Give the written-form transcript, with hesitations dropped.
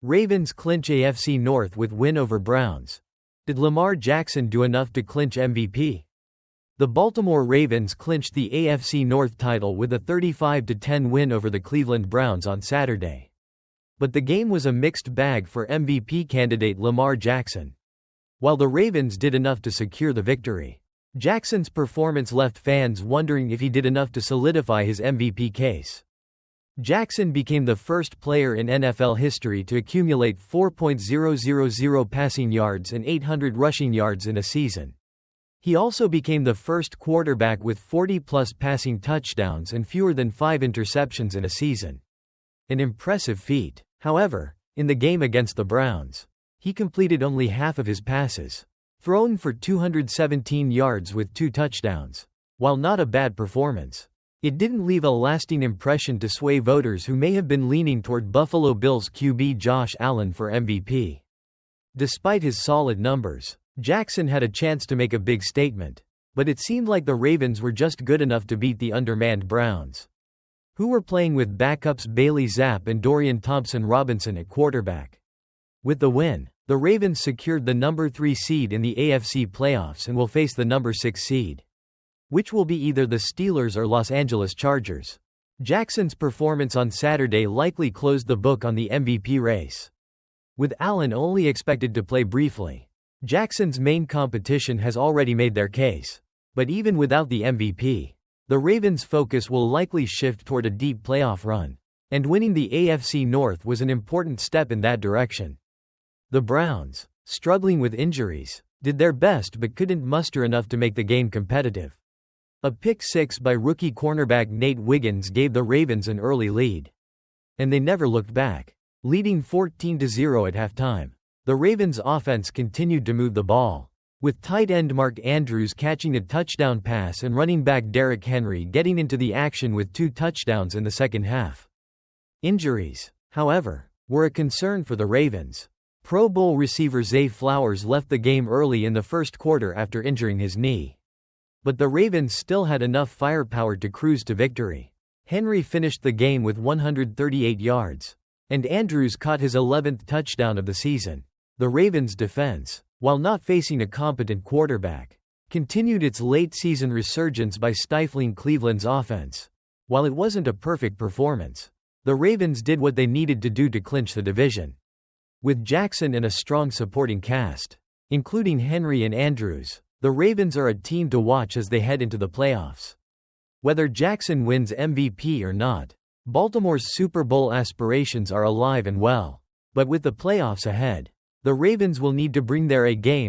Ravens clinch AFC North with win over Browns. Did Lamar Jackson do enough to clinch MVP? The Baltimore Ravens clinched the AFC North title with a 35-10 win over the Cleveland Browns on Saturday. But the game was a mixed bag for MVP candidate Lamar Jackson. While the Ravens did enough to secure the victory, Jackson's performance left fans wondering if he did enough to solidify his MVP case. Jackson became the first player in NFL history to accumulate 4.000 passing yards and 800 rushing yards in a season. He also became the first quarterback with 40-plus passing touchdowns and fewer than 5 interceptions in a season. An impressive feat. However, in the game against the Browns, he completed only half of his passes, thrown for 217 yards with 2 touchdowns. While not a bad performance, it didn't leave a lasting impression to sway voters who may have been leaning toward Buffalo Bills QB Josh Allen for MVP. Despite his solid numbers, Jackson had a chance to make a big statement, but it seemed like the Ravens were just good enough to beat the undermanned Browns, who were playing with backups Bailey Zappe and Dorian Thompson-Robinson at quarterback. With the win, the Ravens secured the number 3 seed in the AFC playoffs and will face the number 6 seed, which will be either the Steelers or Los Angeles Chargers. Jackson's performance on Saturday likely closed the book on the MVP race. With Allen only expected to play briefly, Jackson's main competition has already made their case. But even without the MVP, the Ravens' focus will likely shift toward a deep playoff run, and winning the AFC North was an important step in that direction. The Browns, struggling with injuries, did their best but couldn't muster enough to make the game competitive. A pick-six by rookie cornerback Nate Wiggins gave the Ravens an early lead, and they never looked back, leading 14-0 at halftime. The Ravens' offense continued to move the ball, with tight end Mark Andrews catching a touchdown pass and running back Derrick Henry getting into the action with 2 touchdowns in the second half. Injuries, however, were a concern for the Ravens. Pro Bowl receiver Zay Flowers left the game early in the first quarter after injuring his knee. But the Ravens still had enough firepower to cruise to victory. Henry finished the game with 138 yards, and Andrews caught his 11th touchdown of the season. The Ravens' defense, while not facing a competent quarterback, continued its late-season resurgence by stifling Cleveland's offense. While it wasn't a perfect performance, the Ravens did what they needed to do to clinch the division. With Jackson and a strong supporting cast, including Henry and Andrews, the Ravens are a team to watch as they head into the playoffs. Whether Jackson wins MVP or not, Baltimore's Super Bowl aspirations are alive and well. But with the playoffs ahead, the Ravens will need to bring their A game